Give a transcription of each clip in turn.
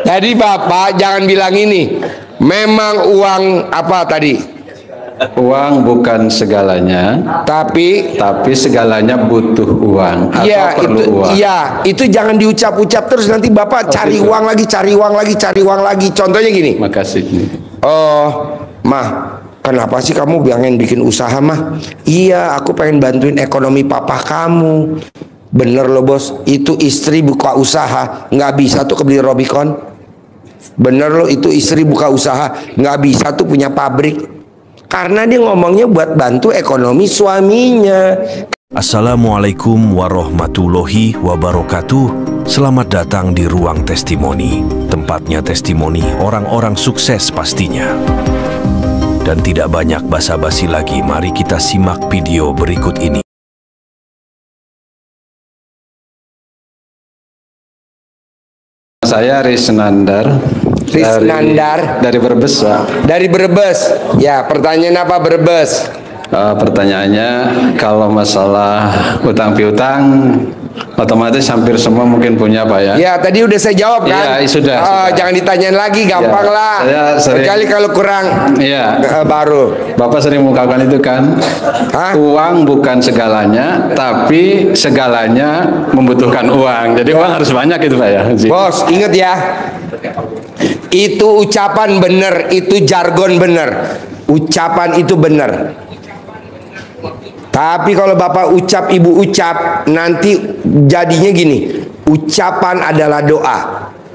Jadi Bapak jangan bilang ini. Memang uang apa tadi? Uang bukan segalanya, tapi segalanya butuh uang atau perlu uang. Iya, itu jangan diucap-ucap terus nanti Bapak cari uang lagi, cari uang lagi, cari uang lagi. Contohnya gini. Makasih. Oh, Mah, kenapa sih kamu pengen bikin usaha, Mah? Iya, aku pengen bantuin ekonomi papa kamu. Bener loh bos, itu istri buka usaha, nggak bisa tuh kebeli Robicon. Bener loh, itu istri buka usaha, nggak bisa tuh punya pabrik. Karena dia ngomongnya buat bantu ekonomi suaminya. Assalamualaikum warahmatullahi wabarakatuh. Selamat datang di Ruang Testimoni. Tempatnya testimoni orang-orang sukses pastinya. Dan tidak banyak basa-basi lagi, mari kita simak video berikut ini. Saya Risnandar. Dari Brebes, Pak. Dari Brebes. Ya, pertanyaan apa Brebes? Pertanyaannya, kalau masalah utang piutang, otomatis hampir semua mungkin punya, Pak ya. Ya, tadi udah saya jawab kan. Iya, sudah. Jangan ditanyain lagi, gampang lah. Sekali kalau kurang, baru. Bapak sering mengungkapkan itu kan. Uang bukan segalanya, tapi segalanya membutuhkan uang. Jadi uang harus banyak itu, Pak ya. Bos, ingat ya. Itu ucapan bener, itu jargon bener. Ucapan itu bener. Tapi kalau Bapak ucap, Ibu ucap, nanti jadinya gini. Ucapan adalah doa.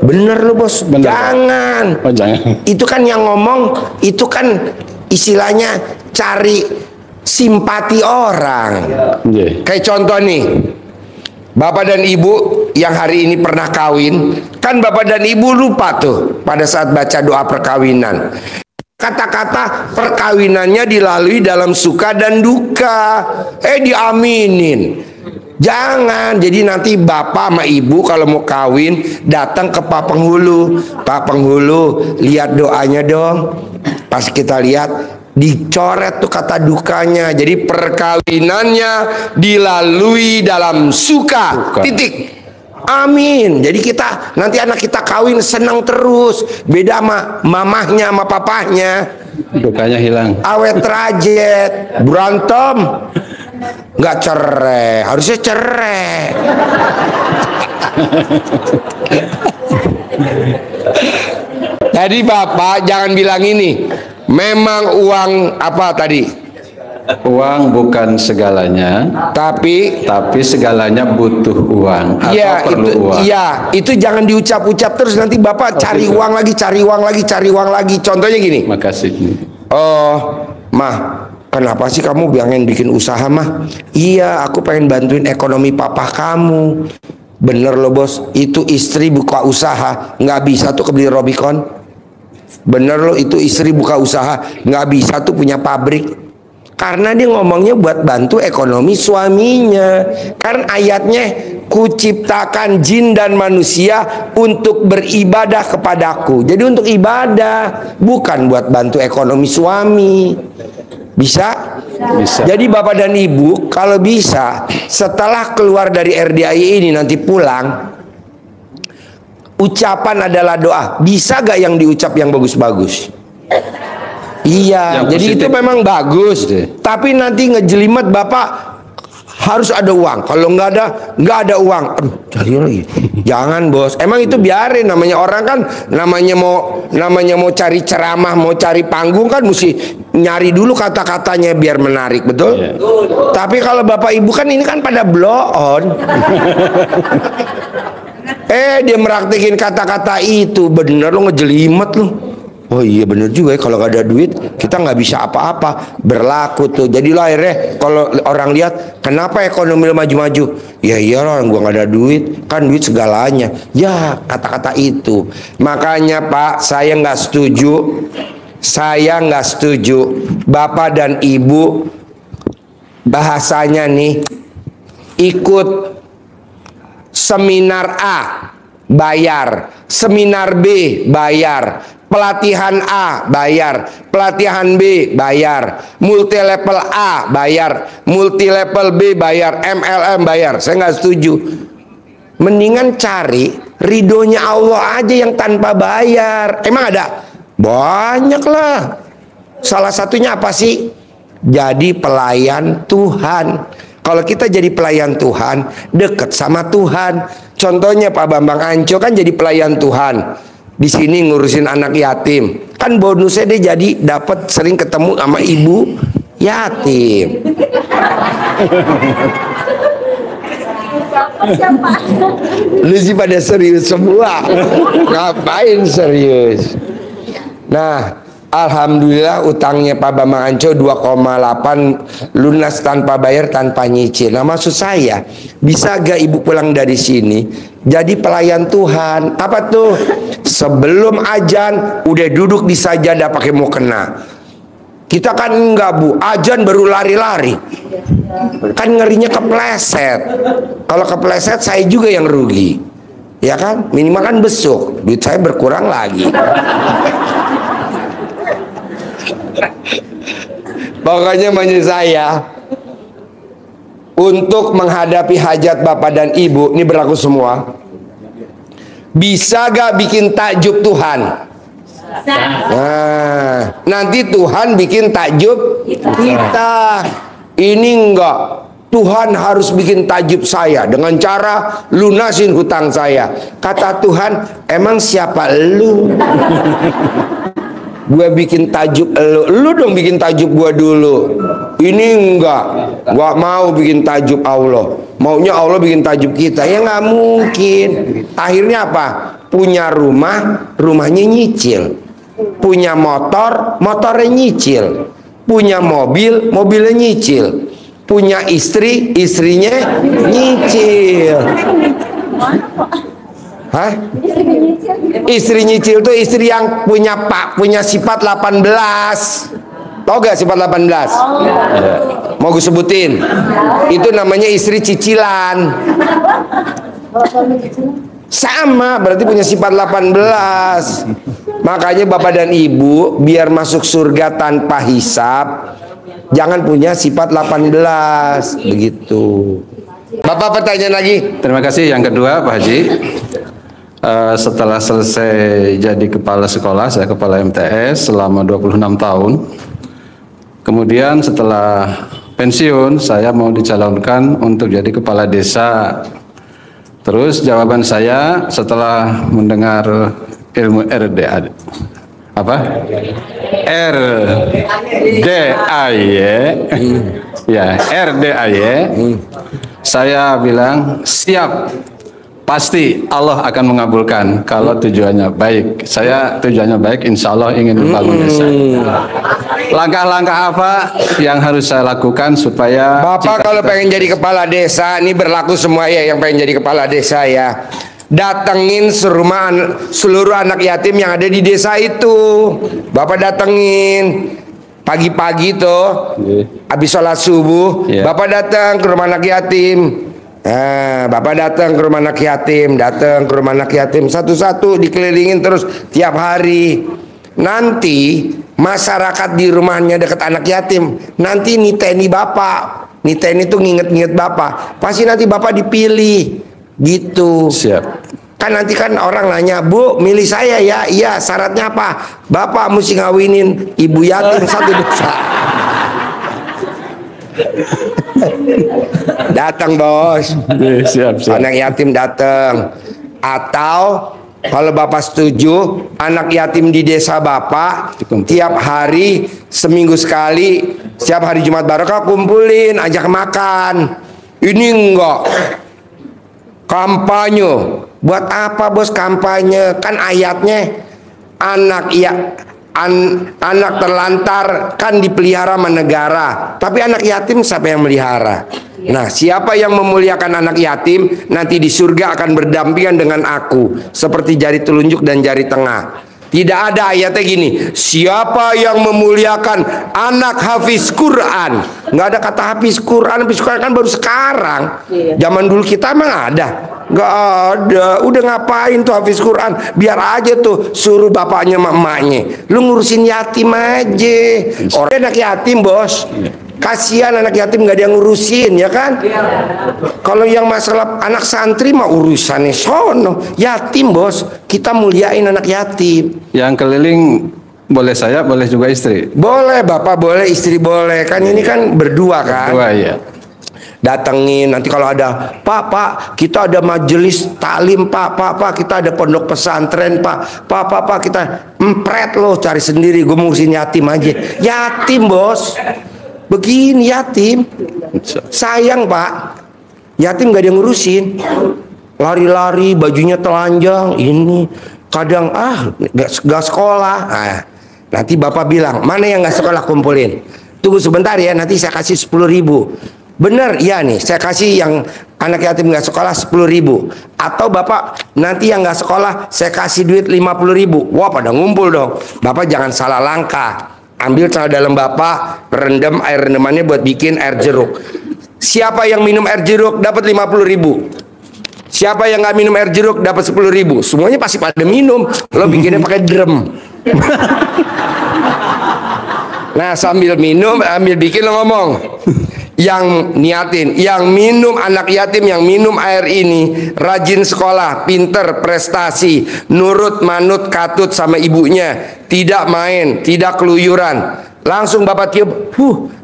Bener loh bos. Bener. Jangan. Jangan. Itu kan yang ngomong, itu kan istilahnya cari simpati orang. Kayak contoh nih. Bapak dan Ibu yang hari ini pernah kawin, kan Bapak dan Ibu lupa tuh pada saat baca doa perkawinan. Kata-kata perkawinannya dilalui dalam suka dan duka. Diaminin. Jangan. Jadi nanti Bapak sama Ibu kalau mau kawin datang ke Pak Penghulu. Pak Penghulu, lihat doanya dong. Pas kita lihat, dicoret tuh kata dukanya. Jadi perkawinannya dilalui dalam suka. Titik. Amin. Jadi kita nanti anak kita kawin senang terus. Beda sama mamahnya sama papahnya. Dukanya hilang. Awet rajet, berantem, nggak cerai. Harusnya cerai. Jadi Bapak jangan bilang ini. Memang uang apa tadi? Uang bukan segalanya, tapi segalanya butuh uang atau perlu uang. Iya, itu jangan diucap-ucap terus nanti Bapak cari uang lagi, cari uang lagi, cari uang lagi. Contohnya gini. Makasih. Oh, Mah, kenapa sih kamu pengen bikin usaha, Mah? Iya, aku pengen bantuin ekonomi papa kamu. Bener loh bos, itu istri buka usaha, nggak bisa tuh kebeli Robicon. Bener loh, itu istri buka usaha, nggak bisa tuh punya pabrik. Karena dia ngomongnya buat bantu ekonomi suaminya. Kan ayatnya, kuciptakan jin dan manusia untuk beribadah kepadaku. Jadi untuk ibadah, bukan buat bantu ekonomi suami. Bisa? Bisa. Jadi Bapak dan Ibu, kalau bisa, setelah keluar dari RDI ini nanti pulang, ucapan adalah doa. Bisa gak yang diucap yang bagus-bagus? Iya, jadi itu memang bagus. Tapi nanti ngejelimet Bapak harus ada uang. Kalau nggak ada uang. Aduh, cari lagi. Jangan bos. Emang itu biarin. Namanya orang kan, namanya mau cari ceramah, mau cari panggung kan mesti nyari dulu kata-katanya biar menarik, betul? Tapi kalau Bapak Ibu kan ini kan pada blow on. Dia meraktikin kata-kata itu. Bener lo ngejelimet lo. Oh iya bener juga ya, kalau gak ada duit kita nggak bisa apa-apa. Berlaku tuh. Jadi lah akhirnya kalau orang lihat, kenapa ekonomi lo maju-maju? Ya iyalah, gua nggak ada duit, kan duit segalanya. Ya kata-kata itu. Makanya Pak, saya nggak setuju. Saya nggak setuju Bapak dan Ibu bahasanya nih ikut seminar A bayar, seminar B bayar, pelatihan A bayar, pelatihan B bayar, multi level A bayar, multi level B bayar, MLM bayar. Saya nggak setuju. Mendingan cari ridhonya Allah aja yang tanpa bayar. Emang ada? Banyak lah. Salah satunya apa sih? Jadi pelayan Tuhan. Kalau kita jadi pelayan Tuhan, deket sama Tuhan. Contohnya Pak Bambang Anco kan jadi pelayan Tuhan. Di sini ngurusin anak yatim. Kan bonusnya dia jadi dapat sering ketemu sama ibu yatim. Lu sih pada serius semua. Ngapain serius? Nah, alhamdulillah utangnya Pak Bambang Anco 2,8 lunas tanpa bayar, tanpa nyicil. Nah, maksud saya, bisa gak ibu pulang dari sini jadi pelayan Tuhan? Apa tuh? Sebelum azan udah duduk di sajadah pakai mukena. Kita kan enggak, Bu, azan baru lari-lari. Kan ngerinya kepleset. Kalau kepleset saya juga yang rugi. Ya kan? Minimal kan besok, duit saya berkurang lagi. Pokoknya menurut saya, untuk menghadapi hajat bapak dan ibu, ini berlaku semua. Bisa gak bikin takjub Tuhan? Nah, nanti Tuhan bikin takjub kita. Ini enggak, Tuhan harus bikin takjub saya dengan cara lunasin hutang saya. Kata Tuhan, emang siapa lu? Gue bikin tajuk lu dong bikin tajuk gue dulu. Ini enggak mau bikin tajuk Allah. Maunya Allah bikin tajuk kita. Ya nggak mungkin. Akhirnya apa? Punya rumah, rumahnya nyicil. Punya motor, motornya nyicil. Punya mobil, mobilnya nyicil. Punya istri, istrinya nyicil. Hah? Istri nyicil tuh istri yang punya sifat 18. Tahu gak sifat 18? Mau gue sebutin. Itu namanya istri cicilan. Sama, berarti punya sifat 18. Makanya bapak dan ibu biar masuk surga tanpa hisab, jangan punya sifat 18. Begitu. Bapak pertanyaan lagi. Terima kasih. Yang kedua, Pak Haji. Setelah selesai jadi kepala sekolah, saya kepala MTS selama 26 tahun. Kemudian setelah pensiun, saya mau dicalonkan untuk jadi kepala desa. Terus jawaban saya setelah mendengar ilmu RDA, apa? RDAY, ya RDAY. Saya bilang siap. Pasti Allah akan mengabulkan kalau tujuannya baik. Saya tujuannya baik, insya Allah ingin membangun desa. Langkah-langkah apa yang harus saya lakukan supaya Bapak kalau pengen jadi kepala desa, ini berlaku semua ya yang pengen jadi kepala desa ya. Datengin seluruh anak yatim yang ada di desa itu. Bapak datengin pagi-pagi tuh, habis sholat subuh, Bapak datang ke rumah anak yatim. Nah, Bapak datang ke rumah anak yatim, satu-satu dikelilingin terus tiap hari. Nanti masyarakat di rumahnya dekat anak yatim, nanti niteni Bapak, niteni itu nginget-nginget Bapak. Pasti nanti Bapak dipilih, gitu. Siap. Kan nanti kan orang nanya, Bu, milih saya ya? Iya, syaratnya apa? Bapak mesti ngawinin ibu yatim satu desa. Datang bos, siap. anak yatim datang. Atau kalau Bapak setuju, anak yatim di desa Bapak tiap hari seminggu sekali, setiap hari Jumat Barokah kumpulin, ajak makan. Ini enggak kampanye. Buat apa bos kampanye? Kan ayatnya anak terlantar kan dipelihara sama negara, tapi anak yatim siapa yang melihara? Nah, siapa yang memuliakan anak yatim nanti di surga akan berdampingan dengan aku seperti jari telunjuk dan jari tengah. Tidak ada ayatnya gini, siapa yang memuliakan anak hafiz Quran. Nggak ada kata hafiz Quran kan baru sekarang. Zaman dulu kita emang ada? Nggak ada. Udah ngapain tuh hafiz Quran? Biar aja tuh suruh bapaknya emaknya. Lu ngurusin yatim aja. Orang anak yatim bos, Kasihan anak yatim nggak ada yang ngurusin, ya kan? Kalau yang masalah anak santri mah urusannya sono. Yatim bos, kita muliain anak yatim. Yang keliling boleh saya, boleh juga istri. Boleh bapak, boleh istri, boleh. Kan ini kan berdua kan? Berdua ya. Datengin nanti kalau ada pak kita ada majelis taklim pak kita ada pondok pesantren pak kita empret loh, cari sendiri, gue ngurusin yatim aja. Yatim bos, begini yatim, sayang pak, yatim gak ada yang ngurusin, lari-lari bajunya telanjang, ini kadang gak sekolah. Nanti bapak bilang mana yang gak sekolah kumpulin, tunggu sebentar ya, nanti saya kasih 10.000. Bener, iya nih, saya kasih yang anak yatim nggak sekolah 10.000. Atau bapak nanti yang nggak sekolah saya kasih duit 50.000. Wah, pada ngumpul dong. Bapak jangan salah langkah. Ambil celana dalam bapak, rendam air rendamannya buat bikin air jeruk. Siapa yang minum air jeruk dapat 50.000. Siapa yang nggak minum air jeruk dapat 10.000. Semuanya pasti pada minum. Lo bikinnya pakai drum. Nah, sambil minum, ambil bikin, lo ngomong. Yang niatin, yang minum anak yatim, yang minum air ini rajin sekolah, pinter, prestasi, nurut, manut, katut sama ibunya, tidak main, tidak keluyuran. Langsung bapak tiup,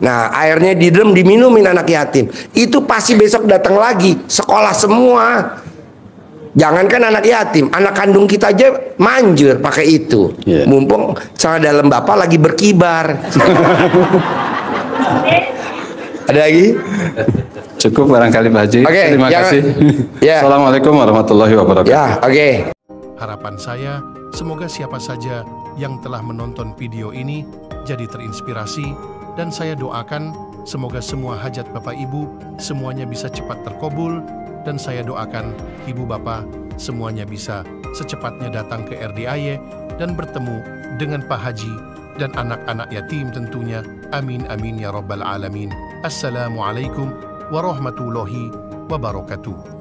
nah airnya diminumin anak yatim. Itu pasti besok datang lagi, sekolah semua. Jangankan anak yatim, anak kandung kita aja manjur pakai itu. Mumpung celana dalam bapak lagi berkibar. Ada lagi? Cukup barangkali Pak Haji. Terima kasih. Assalamualaikum warahmatullahi wabarakatuh. Ya, oke. Harapan saya, semoga siapa saja yang telah menonton video ini jadi terinspirasi, dan saya doakan semoga semua hajat Bapak Ibu semuanya bisa cepat terkabul, dan saya doakan Ibu Bapak semuanya bisa secepatnya datang ke RDIY dan bertemu dengan Pak Haji dan anak-anak yatim tentunya. Amin amin ya rabbal alamin. Assalamualaikum warahmatullahi wabarakatuh.